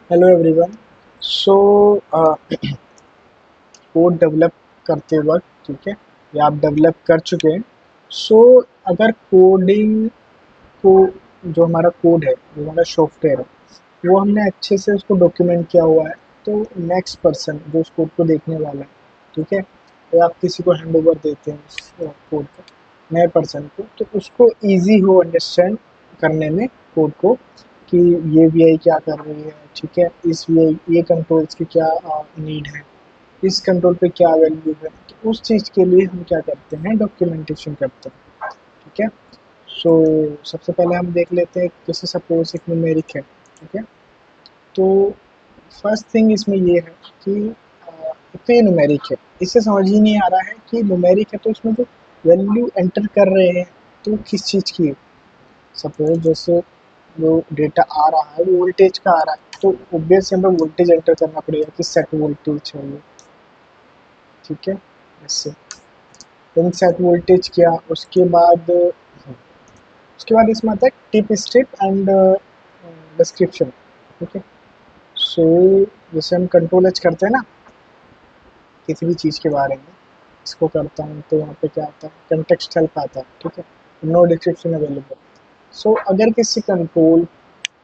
Hello everyone. So code develop करते वक्त, ठीक है, या आप डेवलप कर चुके हैं। सो अगर कोडिंग को, जो हमारा कोड है, जो हमारा सॉफ्टवेयर है, वो हमने अच्छे से उसको डॉक्यूमेंट किया हुआ है, तो नेक्स्ट पर्सन जो उस कोड को देखने वाला है, ठीक है, तो आप किसी को हैंड ओवर देते हैं उस कोड को, नए पर्सन को, तो उसको इजी हो अंडरस्टैंड करने में कोड को, कि ये वीआई क्या कर रही है, ठीक है, इस वीआई ये कंट्रोल्स की क्या नीड है, इस कंट्रोल पे क्या वैल्यू है, तो उस चीज़ के लिए हम क्या करते हैं, डॉक्यूमेंटेशन करते हैं, ठीक है। सो सबसे पहले हम देख लेते हैं, जैसे सपोज एक न्यूमेरिक है, ठीक है। तो फर्स्ट थिंग इसमें ये है कि तो ये न्यूमेरिक है, इससे समझ ही नहीं आ रहा है कि न्यूमेरिक है, तो इसमें जो वैल्यू एंटर कर रहे हैं तो किस चीज़ की है। सपोज जैसे जो डेटा आ रहा है वो वोल्टेज का आ रहा है, तो ऑब्वियस हमें वोल्टेज एंटर करना पड़ेगा कि सेट वोल्टेज चाहिए, ठीक है, ऐसे। देन सेट वोल्टेज किया, उसके बाद इसमें आता है टिप स्ट्रिप एंड डिस्क्रिप्शन, ठीक है। सो जैसे हम कंट्रोल एच करते हैं ना किसी भी चीज़ के बारे में, इसको करता हूँ तो यहाँ पे क्या आता है, कंटेक्स्ट हेल्प आता है, ठीक है, नो डिस्क्रिप्शन अवेलेबल। सो अगर किसी कंट्रोल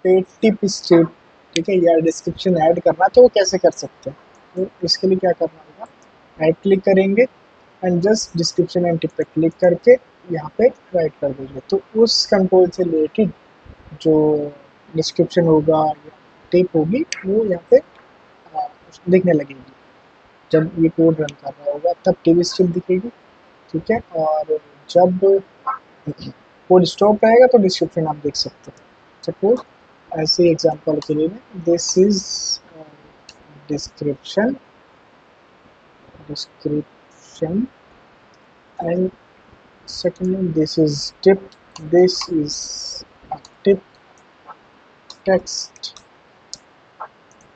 पे टिप स्ट्रिप, ठीक है, या डिस्क्रिप्शन ऐड करना, तो वो कैसे कर सकते हैं। तो इसके लिए क्या करना होगा, राइट क्लिक करेंगे and just description and tip पे क्लिक करके यहाँ पे राइट कर देंगे, तो उस कंट्रोल से रिलेटेड जो डिस्क्रिप्शन होगा या टिप होगी वो यहाँ पे दिखने लगेगी। जब ये कोड रन कर रहा होगा तब टीवी स्ट्रिप दिखेगी, ठीक है, और जब कोड स्टॉप रहेगा तो डिस्क्रिप्शन आप देख सकते हो। सपोज ऐसे एग्जांपल के लिए this is description description and second one, this is tip, this is a tip text,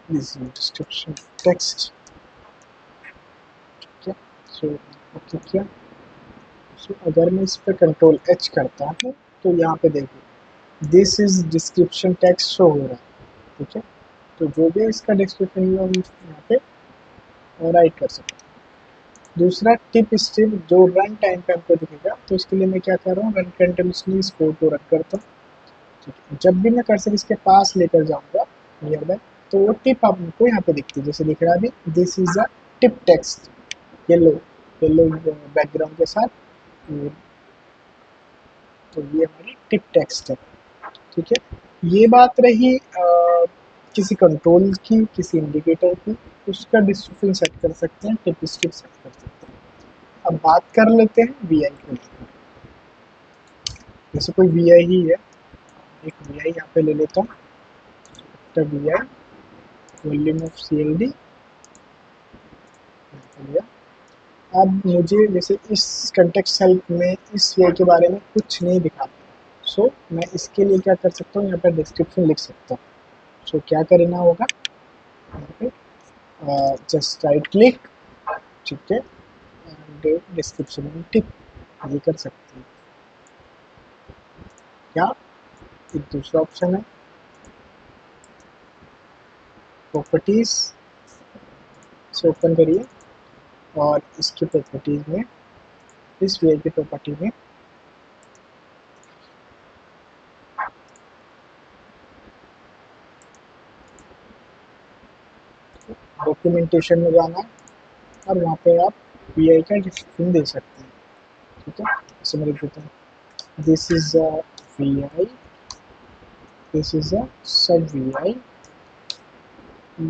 this is description text, ठीक है। सो ओके किया। सो अगर मैं इस पर कंट्रोल एच करता हूँ तो यहाँ पे देखिए this is description text show हो रहा है, ठीक है। तो जो भी इसका डिस्क्रिप्शन है हम यहाँ पे राइट कर सकते हैं। दूसरा टिप स्ट्रिप जो रन टाइम पे हमको दिखेगा, तो इसके लिए मैं क्या कर रहा हूँ, रन कंटिन्यूसली इस कोड को रन करता हूँ, ठीक है। जब भी मैं कर्सर इसके पास लेकर जाऊंगा नियर बाय, तो वो टिप आपको यहाँ पे दिखती है, जैसे दिख रहा है अभी this is a tip text, yellow yellow background के साथ। तो ये हमारी टिप टेक्स्ट है, ठीक है। ये बात रही किसी कंट्रोल की, किसी इंडिकेटर की, उसका डिस्क्रिप्शन सेट कर सकते हैं, टिप स्ट्रिप सेट कर सकते हैं। अब बात कर लेते हैं वी आई को। जैसे कोई वी आई ही है, एक वी आई यहाँ पे ले लेता हूँ, तो V I volume of C L D लिया। अब मुझे जैसे इस कंटेक्स्ट हेल्प में इस वे के बारे में कुछ नहीं दिखा, सो मैं इसके लिए क्या कर सकता हूँ, यहाँ पर डिस्क्रिप्शन लिख सकता हूँ। सो क्या करना होगा, यहाँ पे जस्ट राइट क्लिक, ठीक है, एंड डिस्क्रिप्शन में टिक ये कर सकते हैं। या एक दूसरा ऑप्शन है प्रॉपर्टीज से ओपन करिए, और इसकी प्रॉपर्टीज में, इस वे की प्रॉपर्टी में डॉक्यूमेंटेशन में जाना है, और वहाँ पे आप वी आई का डिस्क्रिप्शन दे सकते हैं, ठीक है। जैसे मैं लिख देता हूँ this is a V I, this is a sub vi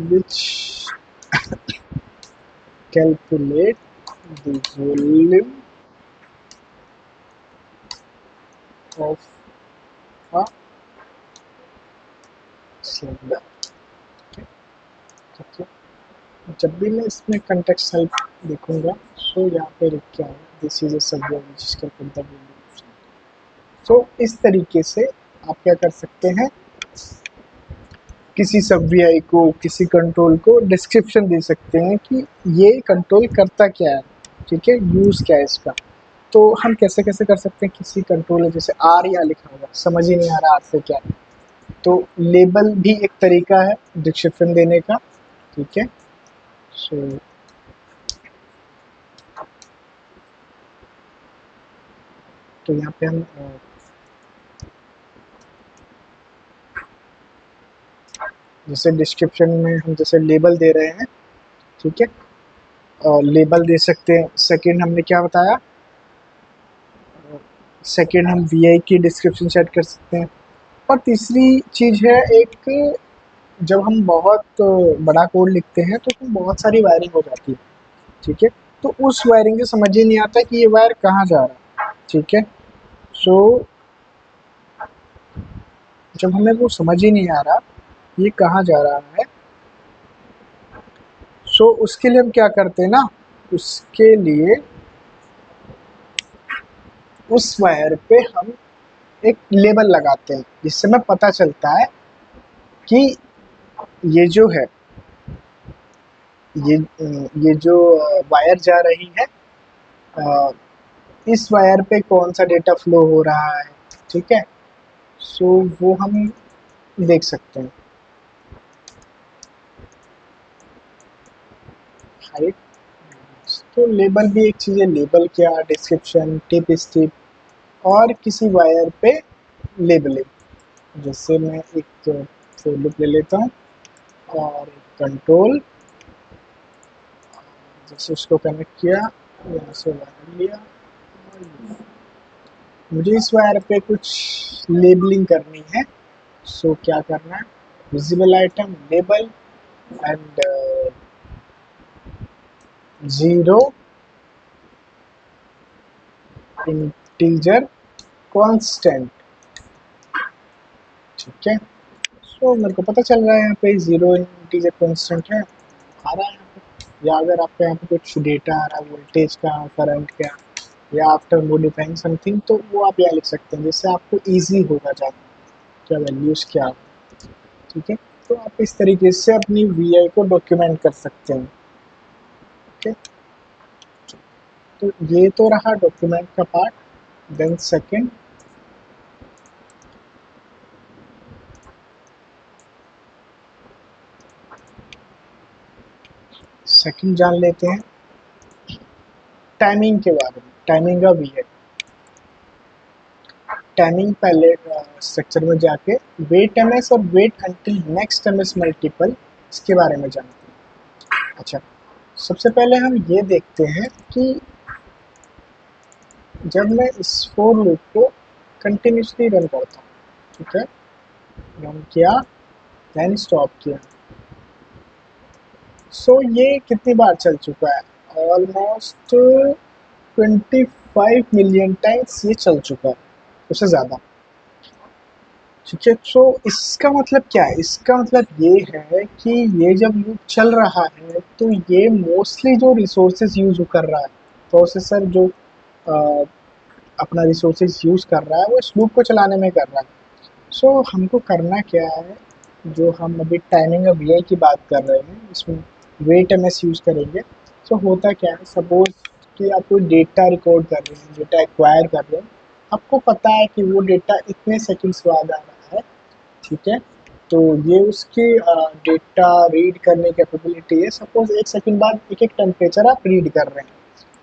which calculate the volume of a cylinder, ठीक है। जब भी मैं इसमें कंटेक्स्ट हेल्प देखूंगा, सो यहाँ पे लिख के आया this is a sub we which calculate the volume. So इस तरीके से आप क्या कर सकते हैं, किसी सब वी को, किसी कंट्रोल को डिस्क्रिप्शन दे सकते हैं कि ये कंट्रोल करता क्या है, ठीक है, यूज़ क्या है इसका। तो हम कैसे कैसे कर सकते हैं, किसी कंट्रोल है जैसे आर यहाँ लिखा हुआ समझ ही नहीं आ रहा आर से क्या है, तो लेबल भी एक तरीका है डिस्क्रिप्शन देने का, ठीक है। सो तो यहाँ पे हम जैसे डिस्क्रिप्शन में हम जैसे लेबल दे रहे हैं, ठीक है, लेबल दे सकते हैं। सेकंड हमने क्या बताया, सेकंड हम वीआई की डिस्क्रिप्शन सेट कर सकते हैं। और तीसरी चीज़ है एक, जब हम बहुत बड़ा कोड लिखते हैं तो उसमें बहुत सारी वायरिंग हो जाती है, ठीक है। तो उस वायरिंग से समझ ही नहीं आता कि ये वायर कहाँ जा रहा है, ठीक है। सो जब हमें वो समझ ही नहीं आ रहा ये कहाँ जा रहा है, सो उसके लिए हम क्या करते हैं ना, उसके लिए उस वायर पे हम एक लेबल लगाते हैं जिससे हमें पता चलता है कि ये जो है, ये ये जो वायर जा रही है, अ, इस वायर पे कौन सा डेटा फ्लो हो रहा है, ठीक है। सो वो हम देख सकते हैं। हाइट, तो लेबल भी एक चीज़ है, लेबल क्या, डिस्क्रिप्शन, टिप स्टिप और किसी वायर पे लेबलिंग। जैसे मैं एक फॉर लूप ले लेता हूँ और एक कंट्रोल, जैसे उसको कनेक्ट किया, यहाँ से वायर लिया, मुझे इस वायर पे कुछ लेबलिंग करनी है। सो क्या करना है, visible item label and 0 integer constant, ठीक है। सो मेरे को पता चल रहा है यहाँ पे 0 इंटीजर कांस्टेंट है, आ रहा है यहाँ पे। या अगर आपको यहाँ पे कुछ डेटा आ रहा है, वोल्टेज का, करंट का, या आफ्टर मॉडिफाइंग समथिंग, तो वो आप यहाँ लिख सकते हैं जिससे आपको इजी होगा जानना क्या वैल्यूज़ क्या, ठीक है। तो आप इस तरीके से अपनी वीआई को डॉक्यूमेंट कर सकते हैं, ओके। तो ये तो रहा डॉक्यूमेंट का पार्ट। देन सेकंड जान लेते हैं टाइमिंग के बारे में, टाइमिंग का वी है। टाइमिंग पहले स्ट्रक्चर में जाके वेट एम एस और wait until next M S multiple, इसके बारे में जानते हैं। अच्छा, सबसे पहले हम ये देखते हैं कि जब मैं इस फोर लूप को कंटिन्यूसली रन करता हूँ, ठीक है, रन किया देन स्टॉप किया, सो ये कितनी बार चल चुका है, ऑलमोस्ट 25 मिलियन टाइम्स ये चल चुका है, उससे ज़्यादा, ठीक है। सो इसका मतलब क्या है, इसका मतलब ये है कि ये जब लूप चल रहा है तो ये मोस्टली जो रिसोर्सेज यूज कर रहा है, प्रोसेसर जो अपना रिसोर्सेज यूज कर रहा है वो इस लूप को चलाने में कर रहा है। सो हमको करना क्या है, जो हम अभी टाइमिंग ऑफ वी की बात कर रहे हैं इसमें वेट एम एस यूज़ करेंगे। सो होता क्या है, सपोज कि आप कोई डेटा रिकॉर्ड कर रहे हैं, डेटा एक्वायर कर रहे हैं, आपको पता है कि वो डेटा इतने सेकंड्स बाद आ रहा है, ठीक है। तो ये उसकी डेटा रीड करने की कैपेबिलिटी है। सपोज एक सेकंड बाद एक एक टेम्परेचर आप रीड कर रहे हैं,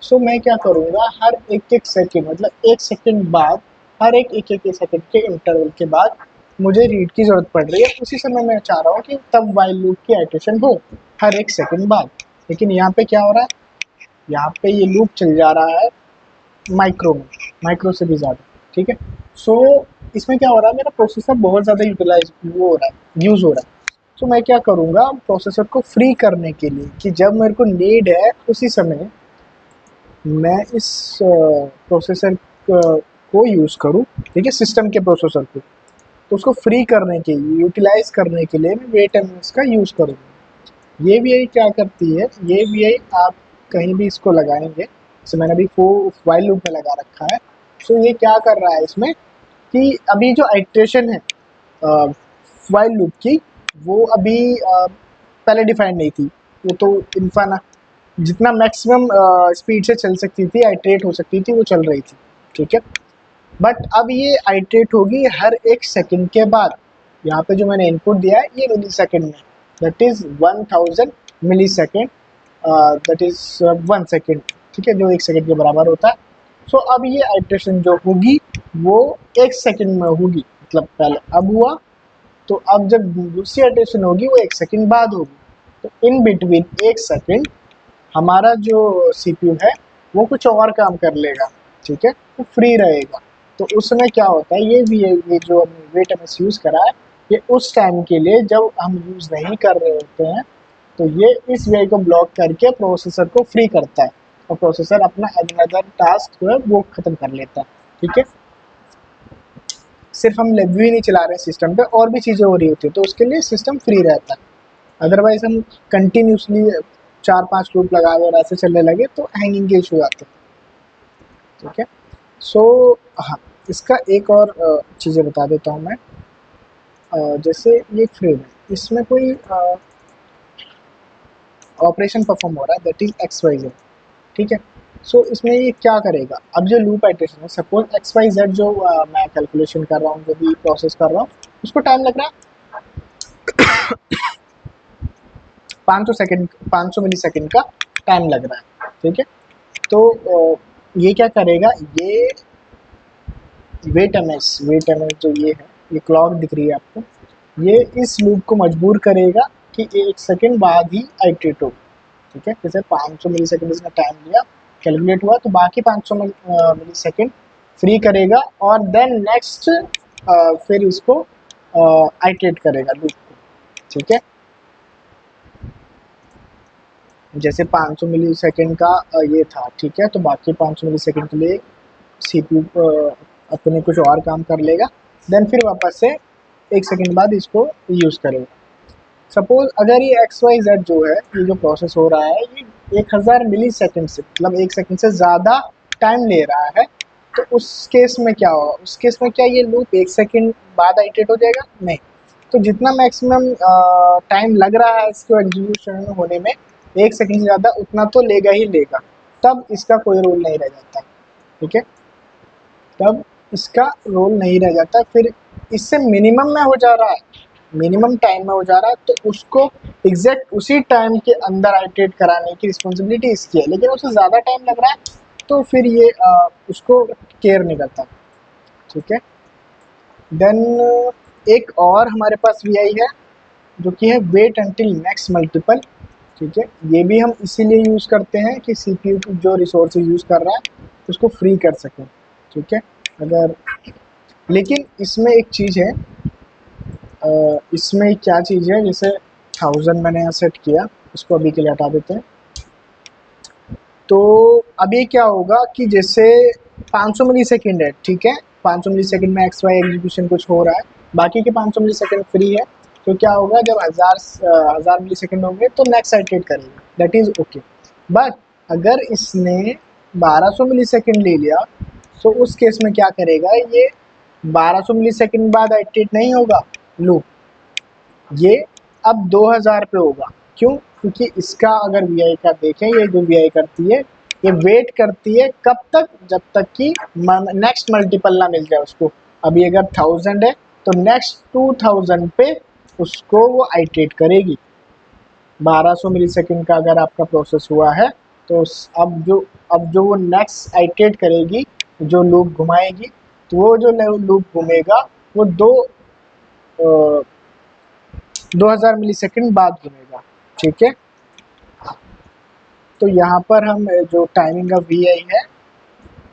सो मैं क्या करूँगा, हर एक एक सेकंड मतलब एक सेकंड बाद, हर एक सेकंड के इंटरवल के बाद मुझे रीड की ज़रूरत पड़ रही है, उसी समय मैं चाह रहा हूँ कि तब वाइल लूप की आइटरेशन हो हर एक सेकंड बाद। लेकिन यहाँ पे क्या हो रहा है, यहाँ पे ये लूप चल जा रहा है माइक्रो में, माइक्रो से भी ज़्यादा, ठीक है। सो इसमें क्या हो रहा है, मेरा प्रोसेसर बहुत ज़्यादा यूटिलाइज वो हो रहा है, यूज़ हो रहा है। तो मैं क्या करूँगा, प्रोसेसर को फ्री करने के लिए कि जब मेरे को नीड है उसी समय मैं इस प्रोसेसर को यूज़ करूँ, ठीक है, सिस्टम के प्रोसेसर को। तो उसको फ्री करने के लिए, यूटिलाइज करने के लिए मैं वेट एम एस का यूज़ करूँगा। ये भी आई क्या करती है, ये भी आई आप कहीं भी इसको लगाएंगे, जैसे मैंने अभी वाइल लूप में लगा रखा है। सो ये क्या कर रहा है इसमें कि अभी जो आइट्रेशन है वाइल लूप की, वो अभी पहले डिफाइंड नहीं थी, वो तो इन्फाना जितना मैक्सिमम स्पीड से चल सकती थी, आइट्रेट हो सकती थी, वो चल रही थी, ठीक है। बट अब ये आइट्रेट होगी हर एक सेकंड के बाद, यहाँ पे जो मैंने इनपुट दिया है ये मिली सेकेंड में, that is 1000 millisecond, that is 1 second, ठीक है, जो 1 सेकेंड के बराबर होता है। सो अब ये आइट्रेशन जो होगी वो 1 सेकेंड में होगी, मतलब पहले अब हुआ, तो अब जब दूसरी आइट्रेशन होगी वो 1 सेकेंड बाद होगी। तो इन बिटवीन 1 सेकेंड हमारा जो सीपीयू है वो कुछ और काम कर लेगा, ठीक है, वो फ्री रहेगा। तो उस समय क्या होता है, ये जो हमने वेट एमएस यूज़ करा है, ये उस टाइम के लिए जब हम यूज़ नहीं कर रहे होते हैं, तो ये इस वे को ब्लॉक करके प्रोसेसर को फ्री करता है और प्रोसेसर अपना अनदर टास्क जो है वो ख़त्म कर लेता है, ठीक है। सिर्फ हम लेब ही नहीं चला रहे हैं सिस्टम पे, और भी चीज़ें हो रही होती है, तो उसके लिए सिस्टम फ्री रहता है। अदरवाइज हम कंटिन्यूसली 4-5 लूप लगा और ऐसे चलने लगे तो हैंगिंग के इशू आते हैं, ठीक है। सो हाँ, इसका एक और चीज़ें बता देता हूँ मैं। जैसे ये फ्रेम है, इसमें कोई ऑपरेशन परफॉर्म हो रहा है, that is X Y Z, ठीक है। सो इसमें ये क्या करेगा, अब जो लूप आइट्रेशन है, सपोज एक्स वाई जेड जो मैं कैलकुलेशन कर रहा हूँ, जो भी प्रोसेस कर रहा हूँ, उसको टाइम लग रहा है 500 सेकेंड, 500 मिली सेकेंड का टाइम लग रहा है, ठीक है। तो ये क्या करेगा, ये वेट एम एस जो ये है, ये क्लॉक दिख रही है आपको, ये इस लूप को मजबूर करेगा कि 1 सेकेंड बाद ही आइट्रेट हो, ठीक है। जैसे 500 मिली सेकेंड इसने टाइम लिया, कैलकुलेट हुआ, तो बाकी 500 मिली सेकेंड फ्री करेगा और देन नेक्स्ट फिर इसको आइट्रेट करेगा लूप को, ठीक है। जैसे 500 मिली सेकेंड का ये था, ठीक है, तो बाकी 500 मिली सेकेंड के लिए सीपीयू अपने कुछ और काम कर लेगा, देन फिर वापस से 1 सेकेंड बाद इसको यूज़ करेगा। सपोज अगर ये एक्स वाई जेड जो है, ये जो प्रोसेस हो रहा है, ये 1000 मिली सेकेंड से, मतलब 1 सेकेंड से ज़्यादा टाइम ले रहा है, तो उस केस में क्या होगा, उस केस में क्या ये लूप 1 सेकेंड बाद आइट्रेट हो जाएगा? नहीं। तो जितना मैक्सिमम टाइम लग रहा है इसको एग्जीक्यूशन होने में, 1 सेकेंड से ज़्यादा, उतना तो लेगा ही लेगा, तब इसका कोई रोल नहीं रह जाता, ठीक है। तब इसका रोल नहीं रह जाता, फिर इससे मिनिमम में हो जा रहा है, मिनिमम टाइम में हो जा रहा है, तो उसको एग्जैक्ट उसी टाइम के अंदर आइट्रेट कराने की रिस्पॉन्सिबिलिटी इसकी है, लेकिन उसे ज़्यादा टाइम लग रहा है तो फिर ये उसको केयर नहीं करता, ठीक है। देन एक और हमारे पास वी आई है जो कि है वेट अंटिल नेक्स्ट मल्टीपल, ठीक है। ये भी हम इसीलिए यूज़ करते हैं कि सीपीयू की जो रिसोर्सेज यूज़ कर रहा है उसको फ्री कर सकें, ठीक है। अगर लेकिन इसमें एक चीज़ है, इसमें क्या चीज़ है, जैसे 1000 मैंने यहाँ सेट किया, इसको अभी के लिए हटा देते हैं। तो अब ये क्या होगा कि जैसे 500 मिली सेकेंड है, ठीक है, 500 मिली सेकेंड में एक्स वाई एग्जीक्यूशन कुछ हो रहा है, बाकी के 500 मिली सेकेंड फ्री है, तो क्या होगा, जब 1000 मिली सेकेंड होंगे तो नेक्स्ट आइट्रेट करेगा, दैट इज़ ओके। बट अगर इसने 1200 मिली सेकेंड ले लिया, तो उस केस में क्या करेगा, ये 1200 मिली सेकेंड बाद आइट्रेट नहीं होगा लूप, ये अब 2000 पे होगा। क्यों? क्योंकि इसका अगर वी आई का देखें, ये जो वी आई करती है, ये वेट करती है कब तक, जब तक कि नेक्स्ट मल्टीपल ना मिल जाए उसको। अभी अगर 1000 है तो नेक्स्ट 2000 पे उसको वो आइट्रेट करेगी। 1200 मिली सेकेंड का अगर आपका प्रोसेस हुआ है, तो अब जो वो नेक्स्ट आइट्रेट करेगी, जो लूप घुमाएगी, तो वो जो लूप घूमेगा वो 2000 मिली सेकेंड बाद घूमेगा, ठीक है। तो यहाँ पर हम जो टाइमिंग का वी आई है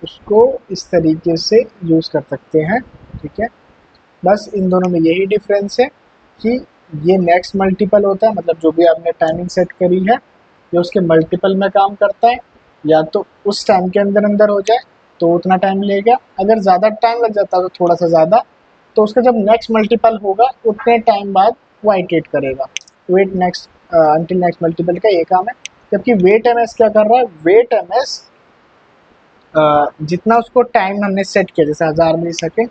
उसको इस तरीके से यूज़ कर सकते हैं, ठीक है। बस इन दोनों में यही डिफरेंस है कि ये नेक्स्ट मल्टीपल होता है, मतलब जो भी आपने टाइमिंग सेट करी है ये उसके मल्टीपल में काम करता है, या तो उस टाइम के अंदर अंदर हो जाए तो उतना टाइम लेगा, अगर ज़्यादा टाइम लग जाता है तो थोड़ा सा ज़्यादा, तो उसका जब नेक्स्ट मल्टीपल होगा उतने टाइम बाद वो आइट्रेट करेगा। Wait next until next multiple का ये काम है। जबकि वेट एम एस क्या कर रहा है, वेट एम एस जितना उसको टाइम हमने सेट किया, जैसे 1000 मिली सेकेंड,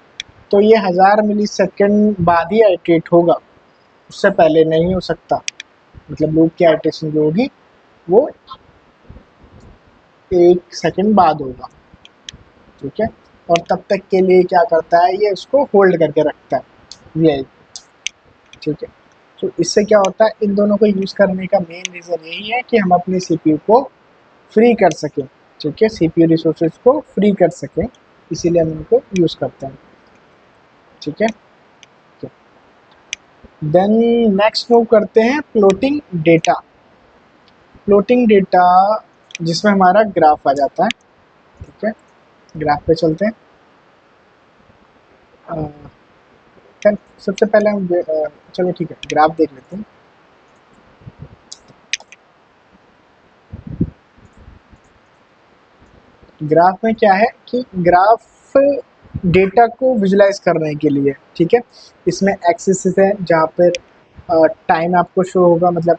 तो ये 1000 मिली सेकेंड बाद ही आइट्रेट होगा, उससे पहले नहीं हो सकता। मतलब लूप की आइट्रेशन जो होगी वो 1 सेकेंड बाद होगा, ठीक है। और तब तक के लिए क्या करता है, ये उसको होल्ड करके रखता है वी आई। ठीक है। तो इससे क्या होता है, इन दोनों को यूज़ करने का मेन रीज़न यही है कि हम अपनी सीपीयू को फ्री कर सकें। ठीक है, सीपीयू रिसोर्सेज को फ्री कर सकें, इसीलिए हम इनको यूज़ करते हैं। ठीक है, देन नेक्स्ट मूव करते हैं फ्लोटिंग डेटा। फ्लोटिंग डेटा जिसमें हमारा ग्राफ आ जाता है। ठीक है, ग्राफ पे चलते हैं। सबसे पहले हम चलो ठीक है, ग्राफ देख लेते हैं। ग्राफ में क्या है कि ग्राफ डेटा को विजुलाइज करने के लिए, ठीक है, इसमें एक्सिस है जहाँ पर टाइम आपको शो होगा, मतलब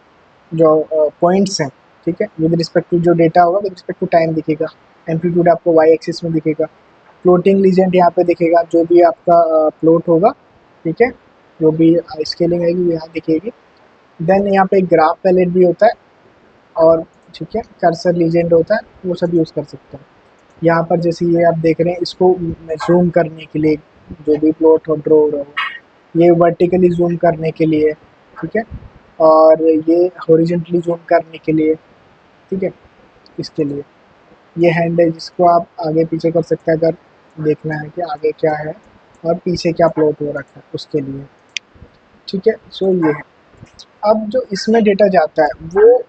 जो पॉइंट्स हैं, ठीक है, विद रिस्पेक्ट टू जो डेटा होगा विद रिस्पेक्ट टू टाइम दिखेगा। एम्पलीट्यूड आपको वाई एक्सिस में दिखेगा। फ्लोटिंग लीजेंड यहाँ पे दिखेगा, जो भी आपका प्लॉट होगा, ठीक है, जो भी स्केलिंग आएगी वो यहाँ दिखेगी। देन यहाँ पे ग्राफ पैलेट भी होता है, और ठीक है, कर्सर लीजेंड होता है, वो सब यूज़ कर सकते हैं। यहाँ पर जैसे ये आप देख रहे हैं, इसको जूम करने के लिए, जो भी प्लॉट हो ड्रॉ हो रहा हो, ये वर्टिकली जूम करने के लिए, ठीक है, और ये हॉरिजेंटली जूम करने के लिए, ठीक है, इसके लिए ये हैंड है जिसको आप आगे पीछे कर सकते हैं अगर देखना है कि आगे क्या है और पीछे क्या प्लॉट हो रखा है उसके लिए। ठीक है, सो ये है। अब जो इसमें डेटा जाता है वो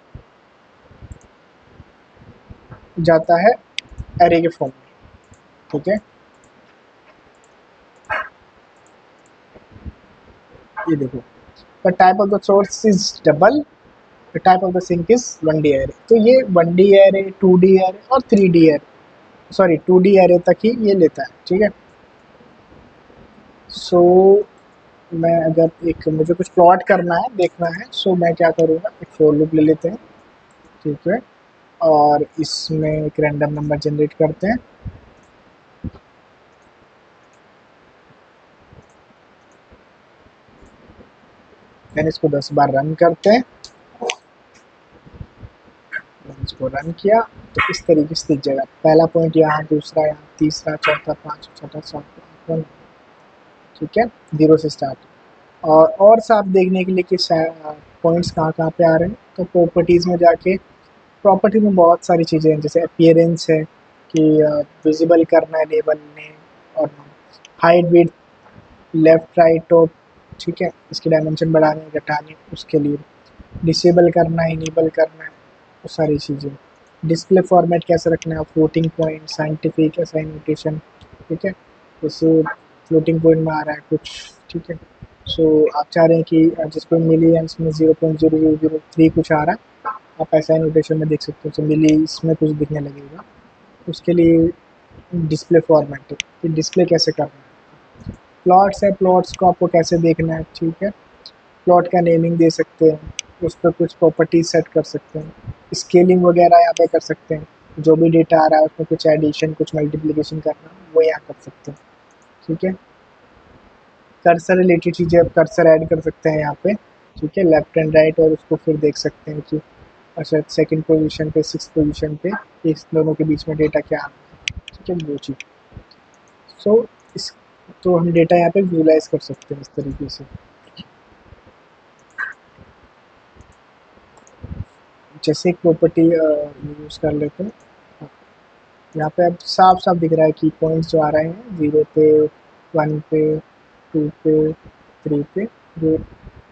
जाता है एरे के फॉर्म में। ठीक है, ये देखो, the type of the source is double, the type of the sink is 1D array. तो ये 1D एरे, 2D एरे और 3D array, sorry 2D array तक ही ये लेता है। ठीक है, सो मैं अगर एक मुझे कुछ प्लॉट करना है, देखना है, सो मैं क्या करूँगा, एक फॉर लूप ले लेते हैं। ठीक है, और इसमें एक रैंडम नंबर जनरेट करते हैं। देन इसको 10 बार रन करते हैं। इसको रन किया तो इस तरीके से दिख जाएगा, पहला पॉइंट यहाँ, दूसरा यहाँ, तीसरा, चौथा, पाँचवा, छठा, सातवां, आठवां। ठीक है, 0 से स्टार्ट। और साफ देखने के लिए कि पॉइंट्स कहाँ कहाँ पे आ रहे हैं, तो प्रॉपर्टीज़ में जाके, प्रॉपर्टी में बहुत सारी चीज़ें हैं, जैसे अपीयरेंस है कि विजिबल करना है लेबल ने, और height, width, left right top, ठीक है, इसके डायमेंशन बढ़ाने घटाने, उसके लिए डिसेबल करना है, इनेबल करना है, वो सारी चीज़ें। डिस्प्ले फॉर्मेट कैसे रखना है, floating point, scientific assign notation, ठीक है, जैसे फ्लोटिंग पॉइंट में आ रहा है कुछ, ठीक है, सो आप चाह रहे हैं कि जिसको मिली एम्स में 0.0003 कुछ आ रहा है, आप ऐसा नोटेशन में देख सकते हो, तो मिली इसमें कुछ दिखने लगेगा। उसके लिए डिस्प्ले फॉर्मेट है कि डिस्प्ले कैसे करना है। प्लॉट्स है, प्लॉट्स को आपको कैसे देखना है, ठीक है, प्लॉट का नेमिंग दे सकते हैं, उस पर कुछ प्रॉपर्टीज सेट कर सकते हैं, स्केलिंग वगैरह यहाँ पे कर सकते हैं, जो भी डेटा आ रहा है उसमें कुछ एडिशन, कुछ मल्टीप्लिकेशन करना, वो यहाँ कर सकते हैं। ठीक है, कर्सर रिलेटेड चीज़ें, अब कर्सर ऐड कर सकते हैं यहाँ पे, ठीक है, लेफ्ट एंड राइट, और उसको फिर देख सकते हैं कि अच्छा सेकंड पोजीशन पे, सिक्स पोजीशन पे इस दोनों के बीच में डेटा क्या आ रहा है, ठीक है, वो चीज़। सो इस तो हम डेटा यहाँ पे विजुलाइज कर सकते हैं इस तरीके से। जैसे एक प्रॉपर्टी यूज़ कर लेते हैं, यहाँ पे अब साफ साफ दिख रहा है कि पॉइंट्स जो आ रहे हैं 0 पे, 1 पे, 2 पे, 3 पे, जो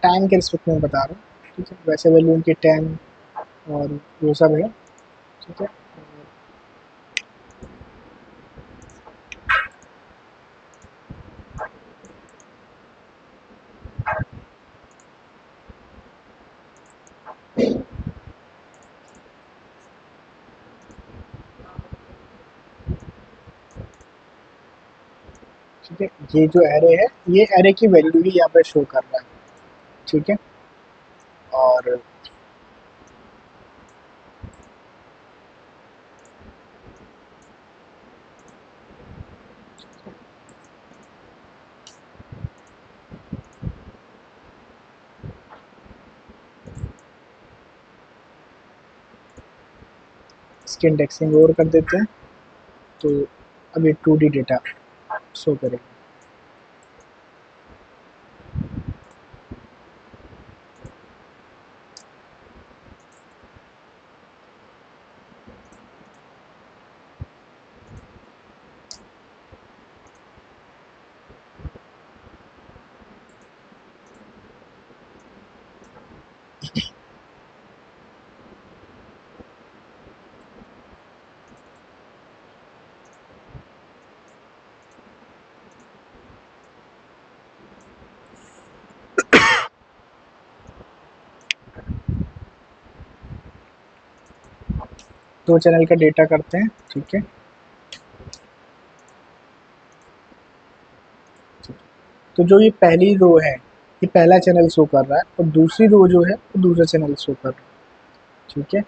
टाइम के रिस्पेक्ट में बता रहा हूँ, ठीक है, वैसे वैल्यू उनकी 10 और वो सब है। ठीक है, ठीक है, ये जो एरे है, ये एरे की वैल्यू ही यहाँ पे शो कर रहा है। ठीक है, और इसकी इंडेक्सिंग और कर देते हैं, तो अभी 2D डेटा शो करेगा। दो चैनल का डेटा करते हैं, ठीक है। तो जो ये पहली रो है, ये पहला चैनल शो कर रहा है, और दूसरी रो जो है वो दूसरा चैनल शो कर रहा है, ठीक है।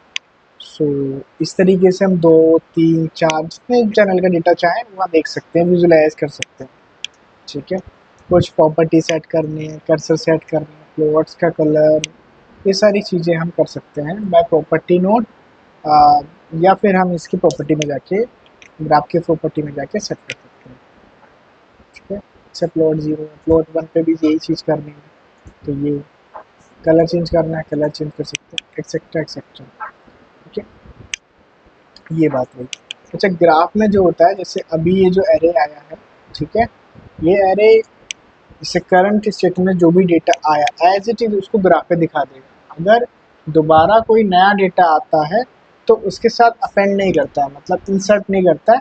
सो इस तरीके से हम 2, 3, 4 जितने चैनल का डेटा चाहें वहाँ देख सकते हैं, विजुलाइज कर सकते हैं, ठीक है। कुछ प्रॉपर्टी सेट करनी है, कर्सर सेट करनी है, प्लॉट्स का कलर, ये सारी चीज़ें हम कर सकते हैं बाय प्रॉपर्टी नोड, या फिर हम इसकी प्रॉपर्टी में जाके, ग्राफ की प्रॉपर्टी में जाके सेट कर सकते हैं, ठीक है। जैसे प्लॉट 0 है, प्लॉट 1 पे भी यही चीज़ करनी है, तो ये कलर चेंज करना है, कलर चेंज कर सकते हैं, एक्सेट्रा एक्सेट्रा, ठीक है। ये बात हुई। अच्छा, ग्राफ में जो होता है, जैसे अभी ये जो एरे आया है, ठीक है, ये एरे जैसे करंट स्टेट में जो भी डेटा आया एज इट इज उसको ग्राफ पे दिखा देगा। अगर दोबारा कोई नया डेटा आता है तो उसके साथ अपेंड नहीं करता है, मतलब इंसर्ट नहीं करता है,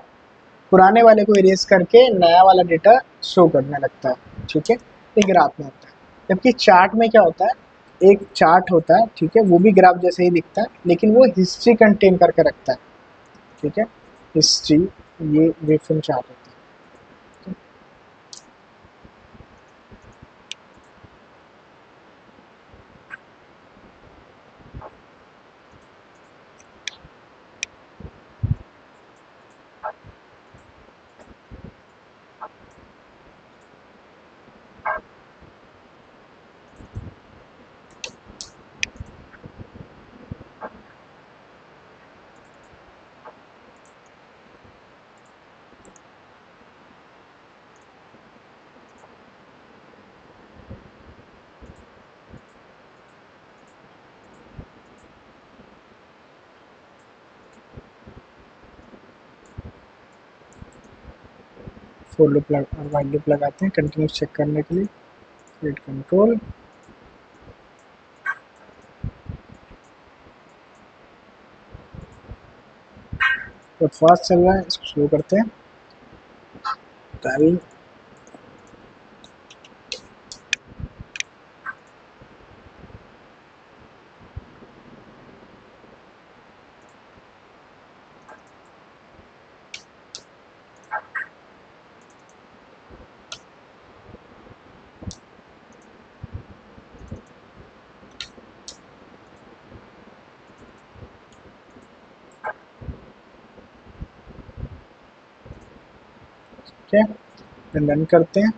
पुराने वाले को इरेज करके नया वाला डेटा शो करने लगता है, ठीक है। ये ग्राफ में होता है। जबकि चार्ट में क्या होता है, एक चार्ट होता है, ठीक है, वो भी ग्राफ जैसे ही दिखता है, लेकिन वो हिस्ट्री कंटेन करके रखता है, ठीक है। हिस्ट्री, ये वेवफॉर्म चार्ट होता है। फोर लूप वाइल लूप लगाते हैं कंटिन्यूस चेक करने के लिए, क्रिएट कंट्रोल, बहुत फास्ट चल रहा है, इसको स्लो करते हैं। टाइम, ठीक है, रन करते हैं।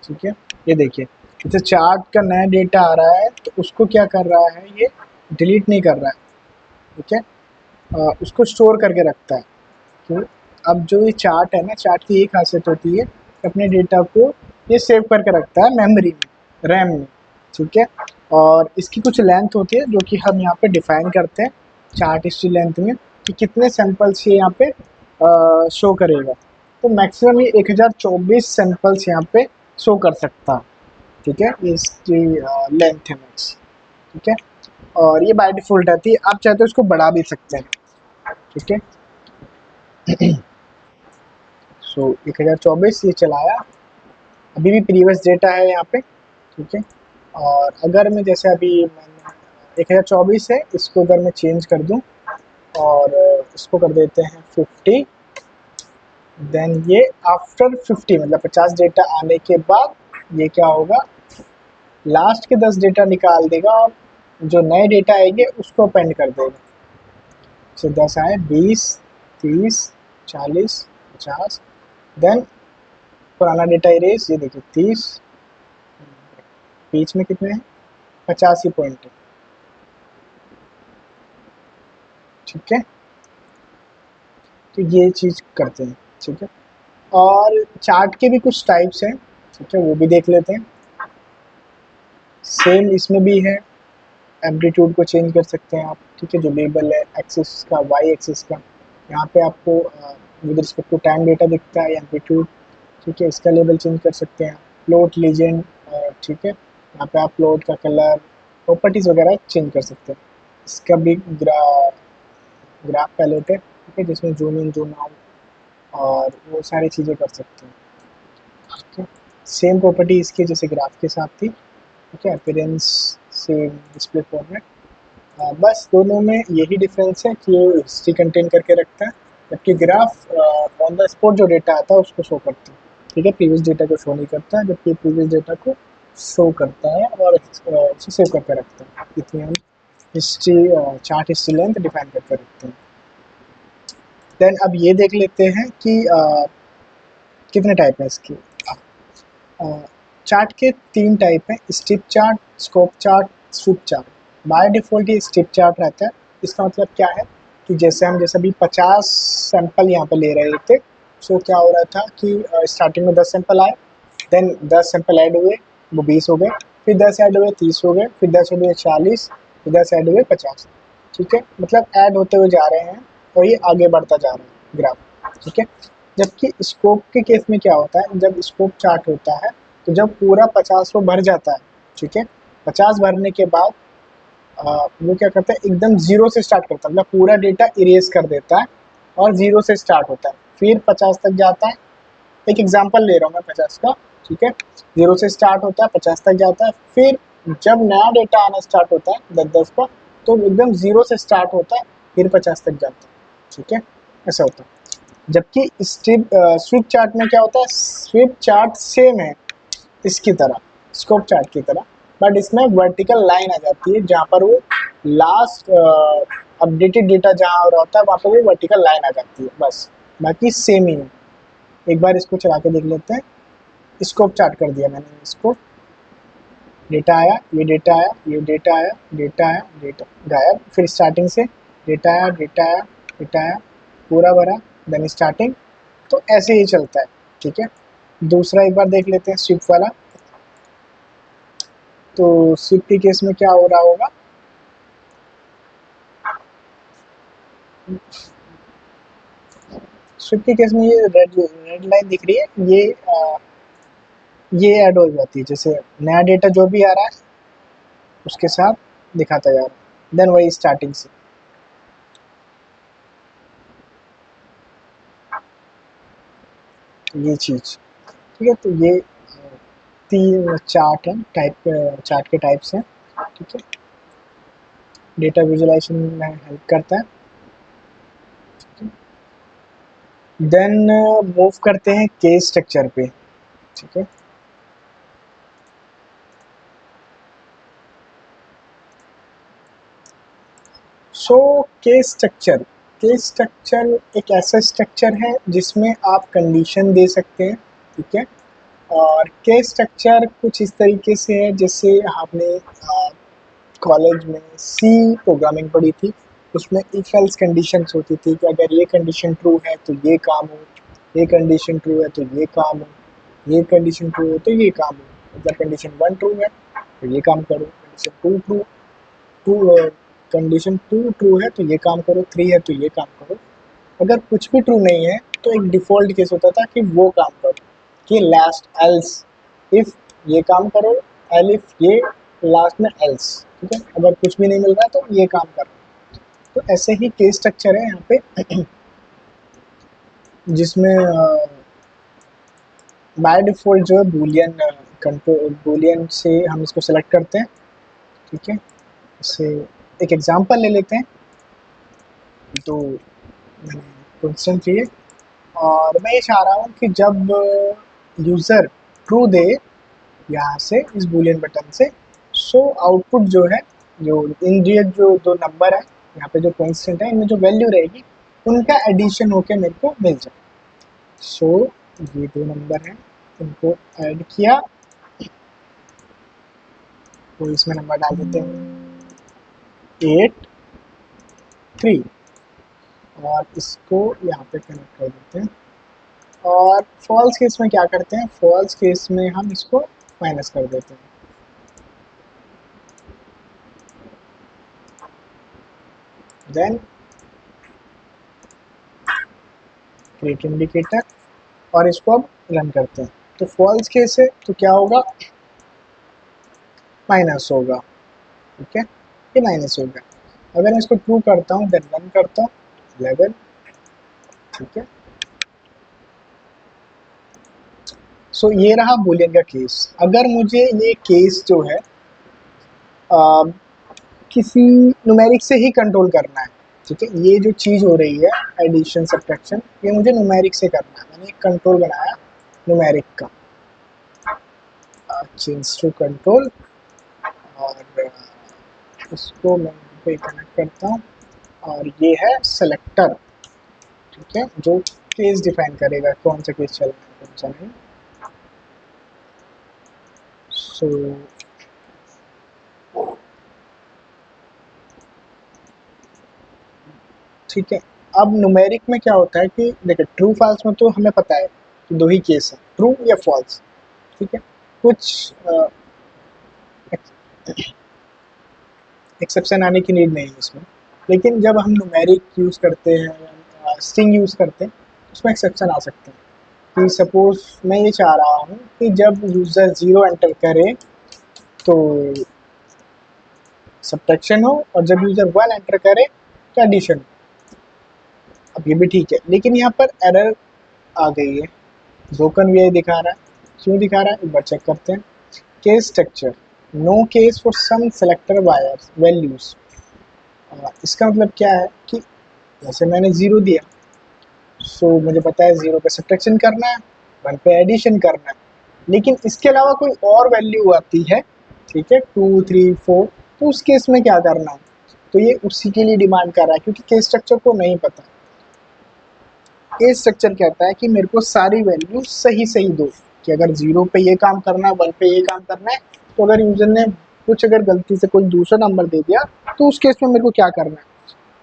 ठीक है, ये देखिए, जैसे चार्ट का नया डेटा आ रहा है तो उसको क्या कर रहा है, ये डिलीट नहीं कर रहा है, ठीक है। उसको स्टोर करके रखता है। क्यों? अब जो ये चार्ट है ना, चार्ट की एक खासियत होती है कि अपने डेटा को ये सेव करके रखता है मेमोरी में, रैम में, ठीक है। और इसकी कुछ लेंथ होती है जो कि हम यहाँ पे डिफाइन करते हैं चार्ट हिस्ट्री लेंथ में, कि कितने सैंपल्स ये यहाँ पे शो करेगा। तो मैक्सिमम ये 1024 सैंपल्स यहाँ पे शो कर सकता है, ठीक है। ये इसकी लेंथ है मैक्स, ठीक है। और ये बाय डिफ़ॉल्ट रहती है, आप चाहे तो इसको बढ़ा भी सकते हैं, ठीक है। सो 1024 ये चलाया, अभी भी प्रीवियस डेटा है यहाँ पे, ठीक है। और अगर मैं जैसे अभी मैंने 1024 है, इसको अगर मैं चेंज कर दूँ और इसको कर देते हैं 50, देन ये आफ्टर 50 मतलब 50 डेटा आने के बाद ये क्या होगा, लास्ट के 10 डेटा निकाल देगा और जो नए डेटा आएंगे उसको अपेंड कर देगा। जैसे 10 आए, 20, 30, 40, 50, देन पुराना डेटा इरेज, ये देखिए 30, बीच में कितने हैं, 85 पॉइंट है, ठीक है। तो ये चीज़ करते हैं, ठीक है। और चार्ट के भी कुछ टाइप्स हैं, ठीक है, वो भी देख लेते हैं। सेम इसमें भी है, एम्पलीट्यूड को चेंज कर सकते हैं आप, ठीक है, जो लेबल है एक्सिस का, वाई एक्सिस का, यहाँ पे आपको with respect to time data दिखता है एम्पलीट्यूड, ठीक है, इसका लेबल चेंज कर सकते हैं, फ्लोट लीजेंड, ठीक है, यहाँ पे आप फ्लोट का कलर, प्रॉपर्टीज़ वगैरह चेंज कर सकते हैं। इसका भी ग्राफ पैलेट है, ठीक है, जिसमें जूम इन जूम आउट और वो सारी चीज़ें कर सकते हैं, ठीक है। सेम प्रॉपर्टी इसकी जैसे ग्राफ के साथ थी, ठीक है, अपीयरेंस सेम, डिस्प्ले फॉर्मेट, बस दोनों में यही डिफरेंस है कि ये हिस्ट्री कंटेन करके रखता है, जबकि ग्राफ ऑन द स्पॉट जो डेटा आता है उसको शो करता है, ठीक है, प्रीवियस डेटा को शो नहीं करता है, जबकि प्रीवियस डेटा को शो करता है और उसे सेव करके रखता है। इतनी हम history chart history length define करके रखते हैं। देन अब ये देख लेते हैं कि कितने टाइप हैं इसकी। चार्ट के 3 टाइप हैं, strip chart, scope chart, sweep chart. By default ये स्ट्रिप चार्ट रहता है। इसका मतलब क्या है कि जैसे अभी 50 सैंपल यहाँ पे ले रहे थे, सो क्या हो रहा था कि स्टार्टिंग में 10 सैंपल आए, देन 10 सैंपल ऐड हुए, वो 20 हो गए, फिर 10 ऐड हुए 30 हो गए, फिर 10 ऐड हुए 40, फिर 10 ऐड हुए 50, ठीक है, मतलब ऐड होते हुए जा रहे हैं और ये आगे बढ़ता जा रहा है ग्राफ, ठीक है। जबकि स्कोप के केस में क्या होता है, जब स्कोप चार्ट होता है तो जब पूरा 50 वो भर जाता है, ठीक है, 50 भरने के बाद वो क्या करता है, एकदम जीरो से स्टार्ट करता है, मतलब पूरा डेटा इरेज कर देता है और जीरो से स्टार्ट होता है, फिर 50 तक जाता है। एक एग्जांपल ले रहा हूँ मैं 50 का, ठीक है, जीरो से स्टार्ट होता है, 50 तक जाता है, फिर जब नया डेटा आना स्टार्ट होता है 10-10 का, तो एकदम जीरो से स्टार्ट होता है, फिर 50 तक जाता है, ठीक है, ऐसा होता है। जबकि स्विप चार्ट में क्या होता है, स्विप चार्ट सेम है इसकी तरह, स्कोप चार्ट की तरह, बट इसमें वर्टिकल लाइन आ जाती है, जहाँ पर वो लास्ट अपडेटेड डेटा जहाँ हो रहा होता है वहाँ पर वो वर्टिकल लाइन आ जाती है, बस बाकी सेम ही है। एक बार इसको चला के देख लेते हैं। स्कोप चार्ट कर दिया मैंने इसको, डेटा आया, ये डेटा आया, ये डेटा आया, डेटा आया, डेटा गायब, फिर स्टार्टिंग से डेटा आया, डेटा आया, डेटा आया, पूरा भरा, देन स्टार्टिंग, तो ऐसे ही चलता है, ठीक है। दूसरा एक बार देख लेते हैं स्विप वाला। तो स्विप के केस में क्या हो रहा होगा, स्विप के केस में ये रेड रेड लाइन दिख रही है, ये ऐड हो जाती है, जैसे नया डेटा जो भी आ रहा है उसके साथ दिखाता जा रहा है, देन वही स्टार्टिंग से, ये चीज़, ठीक है। तो ये 3 चार्ट हैं, चार्ट के टाइप्स हैं, ठीक है, डेटा विजुअलाइजेशन में हेल्प करता है। देन मूव करते हैं केस स्ट्रक्चर पे, ठीक है। सो केस स्ट्रक्चर एक ऐसा स्ट्रक्चर है जिसमें आप कंडीशन दे सकते हैं, ठीक है। और केस स्ट्रक्चर कुछ इस तरीके से है जैसे आपने कॉलेज में सी प्रोग्रामिंग पढ़ी थी, उसमें इफ एल्स कंडीशंस होती थी कि अगर ये कंडीशन ट्रू है तो ये काम हो, ये कंडीशन ट्रू है तो ये काम हो, ये कंडीशन ट्रू है तो ये काम हो, मतलब कंडीशन 1 ट्रू है तो ये काम करो, टू कंडीशन 2 ट्रू है तो ये काम करो, 3 है तो ये काम करो। अगर कुछ भी ट्रू नहीं है तो एक डिफ़ॉल्ट केस होता था कि वो काम करो, कि लास्ट एल्स, इफ़ ये काम करो, एल इफ ये, लास्ट में एल्स, ठीक है, अगर कुछ भी नहीं मिल रहा तो ये काम करो। तो ऐसे ही केस स्ट्रक्चर है यहाँ पे जिसमें बाय डिफ़ॉल्ट जो है बूलियन कंट्रोल, बूलियन से हम इसको सेलेक्ट करते हैं, ठीक है। इससे एक एग्जांपल ले लेते हैं। तो मैंने कंस्टेंट लिए और मैं ये चाह रहा हूँ कि जब यूज़र ट्रू दे यहाँ से इस बूलियन बटन से, सो आउटपुट जो है, जो इनडिरेक्ट जो दो नंबर है यहाँ पे जो कांस्टेंट है, इनमें जो वैल्यू रहेगी उनका एडिशन होके मेरे को मिल जाए। सो ये 2 नंबर हैं, इनको ऐड किया, तो इसमें नंबर डाल देते हैं 8 3 और इसको यहाँ पे कनेक्ट कर देते हैं। और फॉल्स केस में क्या करते हैं, फॉल्स केस में हम इसको माइनस कर देते हैं, देन क्रिएट इंडिकेटर और इसको अब रन करते हैं। तो फॉल्स केस है तो क्या होगा, माइनस होगा, ठीक है, ये माइनस होगा। अगर मैं इसको ट्रू करता हूँ देन रन करता हूँ 11, ठीक है। सो ये रहा बुलियन का केस। अगर मुझे ये केस जो है आ, किसी न्यूमेरिक से ही कंट्रोल करना है, ठीक है, ये जो चीज़ हो रही है एडिशन सब्ट्रैक्शन, ये मुझे न्यूमेरिक से करना है। मैंने एक कंट्रोल बनाया न्यूमेरिक का, चेंज टू कंट्रोल, और इसको मैं पे कनेक्ट करता हूँ, और ये है सेलेक्टर, ठीक है, जो केस डिफाइन करेगा कौन सा केस चलना है कौन सा नहीं। सो ठीक है, अब न्यूमेरिक में क्या होता है कि देखिए ट्रू फॉल्स में तो हमें पता है कि दो ही केस है, ट्रू या फॉल्स, ठीक है। कुछ एक्सेप्शन आने की नीड नहीं है इसमें, लेकिन जब हम न्यूमेरिक यूज़ करते हैं, स्ट्रिंग यूज़ करते हैं, उसमें एक्सेप्शन आ सकते हैं। कि सपोज मैं ये चाह रहा हूँ कि जब यूज़र 0 एंटर करे तो सब्ट्रैक्शन हो, और जब यूज़र 1 एंटर करे तो एडिशन हो। अब ये भी ठीक है, लेकिन यहाँ पर एरर आ गई है, ब्रोकन वी आई दिखा रहा है। क्यों दिखा रहा है एक बार चेक करते हैं। Case structure, no case for some selector wires values. इसका मतलब क्या है कि जैसे मैंने 0 दिया, सो मुझे पता है 0 पे सब्ट्रैक्शन करना है, 1 पे एडिशन करना है, लेकिन इसके अलावा कोई और वैल्यू आती है, ठीक है, 2 3 4, तो उस केस में क्या करना है। तो ये उसी के लिए डिमांड कर रहा है, क्योंकि केस स्ट्रक्चर को नहीं पता। केस स्ट्रक्चर कहता है कि मेरे को सारी वैल्यू सही सही दो, कि अगर 0 पे ये काम करना है, 1 पे ये काम करना है, तो अगर यूजर ने कुछ अगर गलती से कोई दूसरा नंबर दे दिया तो उस केस में मेरे को क्या करना है।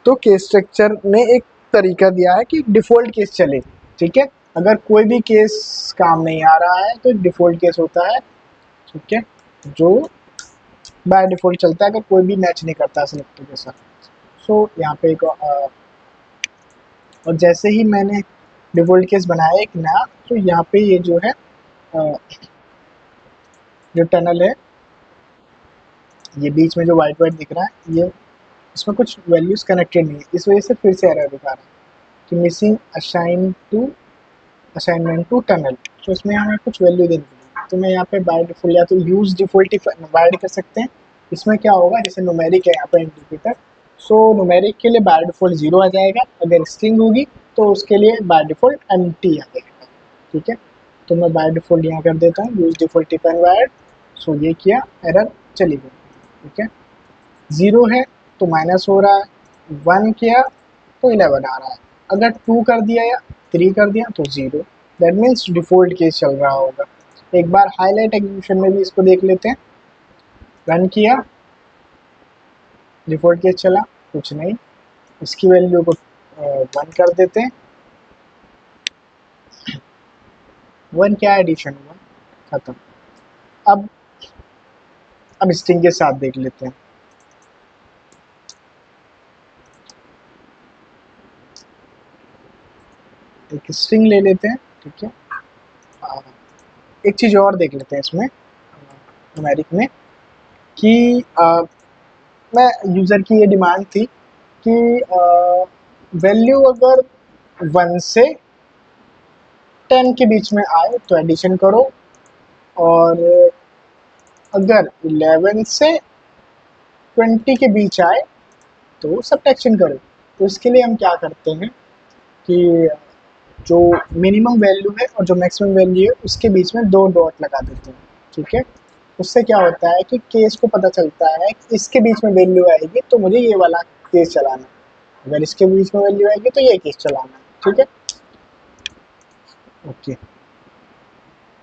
तो केस स्ट्रक्चर ने एक तरीका दिया है कि डिफ़ॉल्ट केस चले, ठीक है। अगर कोई भी केस काम नहीं आ रहा है तो डिफ़ॉल्ट केस होता है, ठीक है, जो बाय डिफ़ॉल्ट चलता है अगर कोई भी मैच नहीं करता सेलेक्टर के साथ। सो यहाँ पे एक और जैसे ही मैंने डिफ़ॉल्ट केस बनाया एक नया, तो यहाँ पे ये जो है जो टनल है, ये बीच में जो वाइट वाइट दिख रहा है, ये इसमें कुछ वैल्यूज़ कनेक्टेड नहीं है, इस वजह से फिर से एरर दिखा रहा है कि मिसिंग असाइनमेंट टू टनल। तो इसमें हमें कुछ वैल्यू देनी पड़ेगी। तो मैं यहाँ पे बाय डिफ़ॉल्ट या तो यूज़ डिफ़ॉल्ट वाइड कर सकते हैं। इसमें क्या होगा, जैसे न्यूमेरिक है यहाँ पे इंडिकेटर, सो न्यूमेरिक के लिए बाय डिफ़ॉल्ट 0 आ जाएगा, अगर स्ट्रिंग होगी तो उसके लिए बाय डिफ़ॉल्ट एम्प्टी आ जाएगा, ठीक है। तो मैं बाय डिफ़ॉल्ट यहाँ कर देता हूँ यूज़ डिफ़ॉल्ट डिफाइन वाइड। सो ये किया, एरर चली गई, ठीक है। 0 है तो माइनस हो रहा है, 1 किया तो 11 आ रहा है, अगर 2 कर दिया या 3 कर दिया तो 0। दैट मीन्स डिफ़ॉल्ट केस चल रहा होगा। एक बार हाईलाइट एग्जीक्यूशन में भी इसको देख लेते हैं। रन किया, डिफ़ॉल्ट केस चला, कुछ नहीं, इसकी वैल्यू को 1 कर देते हैं। 1 क्या एडिशन हुआ, खत्म। अब स्ट्रिंग के साथ देख लेते हैं। एक स्ट्रिंग ले लेते हैं, ठीक है। एक चीज़ और देख लेते हैं इसमें न्यूमेरिक में कि मैं यूज़र की ये डिमांड थी कि वैल्यू अगर 1 से 10 के बीच में आए तो एडिशन करो, और अगर 11 से 20 के बीच आए तो सब्ट्रैक्शन करो। तो इसके लिए हम क्या करते हैं कि जो मिनिमम वैल्यू है और जो मैक्सिमम वैल्यू है उसके बीच में 2 डॉट लगा देते हैं, ठीक है। उससे क्या होता है कि केस को पता चलता है कि इसके बीच में वैल्यू आएगी तो मुझे ये वाला केस चलाना है, अगर इसके बीच में वैल्यू आएगी तो ये केस चलाना है, ठीक है। ओके,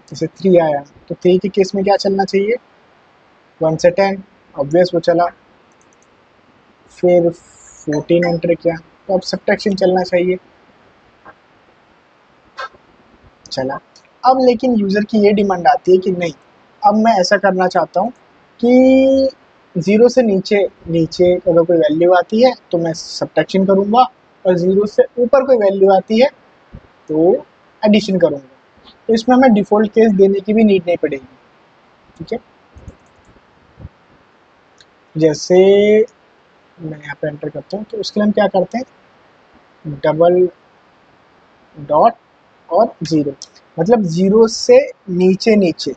जैसे 3 आया तो 3 के केस में क्या चलना चाहिए, 1 से 10, ऑब्वियस वो चला। फिर 14 एंटर किया तो अब सब्ट्रैक्शन चलना चाहिए, चला। अब लेकिन यूज़र की ये डिमांड आती है कि नहीं, अब मैं ऐसा करना चाहता हूँ कि जीरो से नीचे नीचे अगर कोई वैल्यू आती है तो मैं सब्ट्रैक्शन करूंगा, और जीरो से ऊपर कोई वैल्यू आती है तो एडिशन करूंगा। तो इसमें हमें डिफ़ॉल्ट केस देने की भी नीड नहीं पड़ेगी, ठीक है। जैसे मैं यहाँ पे एंटर करता हूँ तो उसके लिए हम क्या करते हैं, डबल डॉट और ज़ीरो, मतलब ज़ीरो से नीचे नीचे,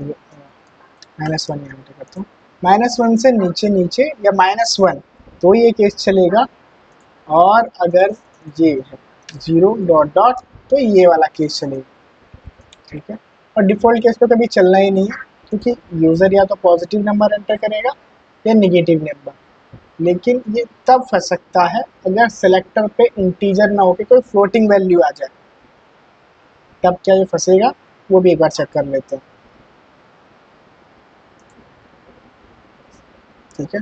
माइनस वन यहाँ एंटर करता हूँ, माइनस वन से नीचे नीचे या माइनस वन, तो ये केस चलेगा। और अगर ये है ज़ीरो डॉट डॉट तो ये वाला केस चलेगा, ठीक है। और डिफ़ॉल्ट केस पे कभी चलना ही नहीं है, क्योंकि यूज़र या तो पॉजिटिव नंबर एंटर करेगा या नेगेटिव नंबर। लेकिन ये तब फंस सकता है अगर सेलेक्टर पे इंटीजर ना होके कोई फ्लोटिंग वैल्यू आ जाए, तब क्या ये फंसेगा, वो भी एक बार चेक कर लेते हैं, ठीक है।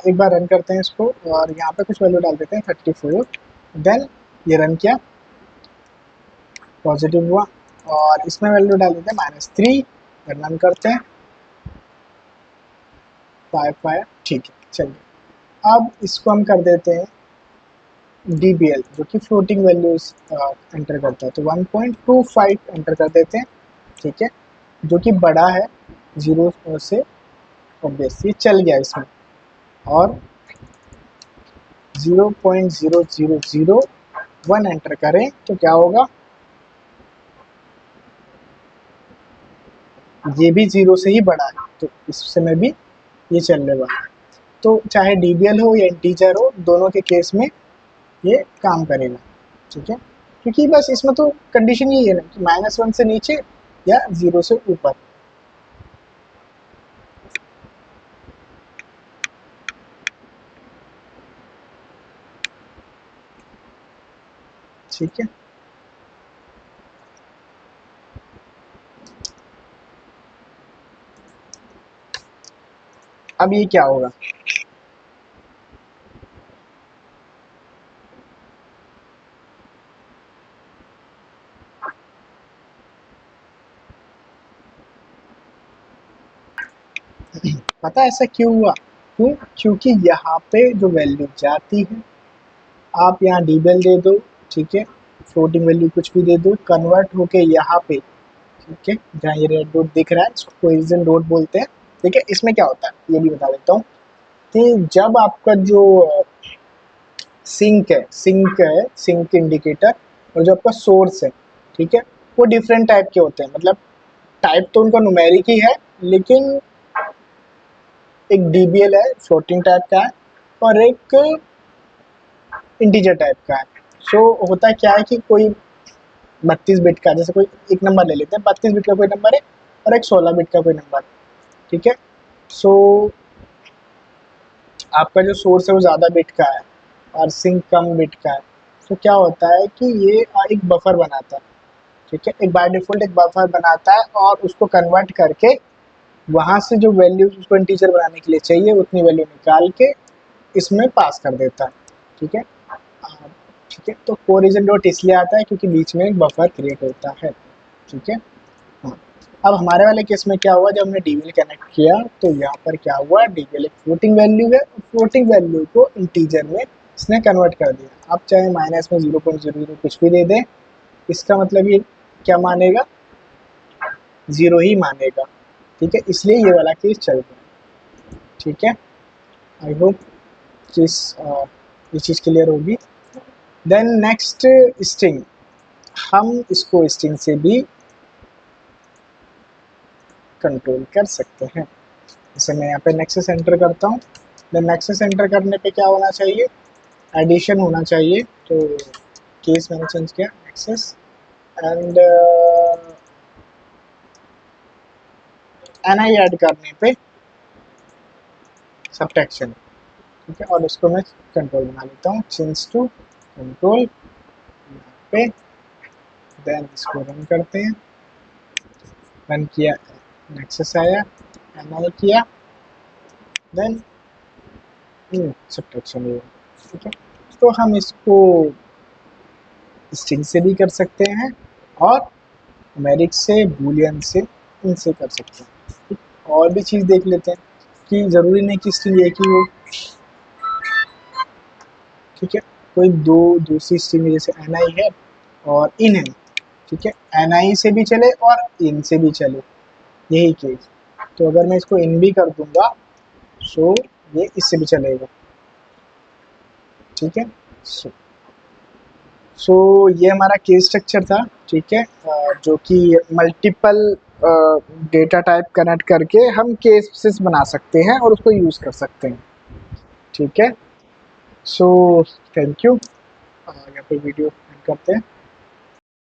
एक बार रन करते हैं इसको और यहाँ पे कुछ वैल्यू डाल देते हैं 34। देन ये रन किया, पॉजिटिव हुआ, और इसमें वैल्यू डाल देते हैं -3। रन करते हैं 5 ठीक है, चलिए। अब इसको हम कर देते हैं DBL, जो कि फ्लोटिंग वैल्यूज एंटर करता है, तो 1.25 एंटर कर देते हैं, ठीक है, जो कि बड़ा है जीरो से, ऑब्वियसली चल गया इसमें। और 0.0001 एंटर करें तो क्या होगा, ये भी जीरो से ही बड़ा है, तो इस समय भी ये चलने वाला है। तो चाहे DBL हो या इंटीजर हो, दोनों के केस में ये काम करेगा, ठीक है। क्योंकि बस इसमें तो कंडीशन यही है ना कि -1 से नीचे या 0 से ऊपर। ठीक है, अब ये क्या होगा, पता है ऐसा क्यों हुआ, क्यों, क्योंकि यहाँ पे जो वैल्यू जाती है, आप यहाँ DBL दे दो, ठीक है, फ्लोटिंग वैल्यू कुछ भी दे दो, कन्वर्ट होके यहाँ पे, ठीक है, जहाँ ये रेड डॉट दिख रहा है इसको कोहेरेंट डॉट बोलते हैं, ठीक है। इसमें क्या होता है ये भी बता देता हूँ कि जब आपका जो सिंक इंडिकेटर, और जो आपका सोर्स है, ठीक है, वो डिफरेंट टाइप के होते हैं, मतलब टाइप तो उनका न्यूमेरिक ही है, लेकिन एक DBL है फ्लोटिंग टाइप का है, और एक इंटीजर टाइप का है। सो होता क्या है कि कोई 32 बिट का, जैसे कोई एक नंबर ले लेते हैं, 32 बिट का कोई नंबर है और एक 16 बिट का कोई नंबर, ठीक है। सो आपका जो सोर्स है वो ज़्यादा बिट का है और सिंक कम बिट का है, तो क्या होता है कि ये एक बफर बनाता है, ठीक है, एक बाय डिफ़ॉल्ट एक बफर बनाता है, और उसको कन्वर्ट करके वहाँ से जो वैल्यू उसको इंटीजर बनाने के लिए चाहिए उतनी वैल्यू निकाल के इसमें पास कर देता है, ठीक है। ठीक है, तो कोरिजन डॉट इसलिए आता है क्योंकि बीच में एक बफर क्रिएट होता है, ठीक है। हाँ, अब हमारे वाले केस में क्या हुआ, जब हमने DBL कनेक्ट किया तो यहाँ पर क्या हुआ, DBL एक फ्लोटिंग वैल्यू है, फ्लोटिंग वैल्यू को इंटीजर में इसने कन्वर्ट कर दिया। आप चाहे माइनस में 0.00 कुछ भी दे दें, इसका मतलब ये क्या मानेगा, ज़ीरो ही मानेगा, ठीक है, इसलिए ये वाला केस चल रहा है, ठीक है। आई होप किस ये चीज़ क्लियर होगी। देन नेक्स्ट, स्ट्रिंग, हम इसको स्ट्रिंग से भी कंट्रोल कर सकते हैं। जैसे मैं यहाँ पे नेक्सस एंटर करता हूँ, देन नेक्सस एंटर करने पे क्या होना चाहिए, एडिशन होना चाहिए, तो केस मैंने चेंज किया नेक्सस, एंड NI ऐड करने पे सब्ट्रैक्शन, ठीक है। और उसको मैं कंट्रोल बना लेता हूँ, चेंज टू कंट्रोल यहाँ पे, देन इसको रन करते हैं, रन किया, नेक्सस आया, NI किया, देन सब्ट्रैक्शन हुआ, ठीक है। तो हम इसको स्ट्रिंग से भी कर सकते हैं और न्यूमेरिक से, बूलियन से, इनसे कर सकते हैं, ठीक। और भी चीज़ देख लेते हैं, कि ज़रूरी नहीं कि स्ट्रिंग एक ही हो, ठीक है। कोई दो दूसरी स्ट्रिंग जैसे एन आई है और इन है, ठीक है, एन आई से भी चले और इन से भी चले, यही केस। तो अगर मैं इसको इन भी कर दूंगा सो ये इससे भी चलेगा, ठीक है। सो ये हमारा केस स्ट्रक्चर था, ठीक है, जो कि मल्टीपल डेटा टाइप कनेक्ट करके हम केसेस बना सकते हैं और उसको यूज़ कर सकते हैं, ठीक है। सो थैंक यू, यहाँ पे वीडियो एंड करते हैं।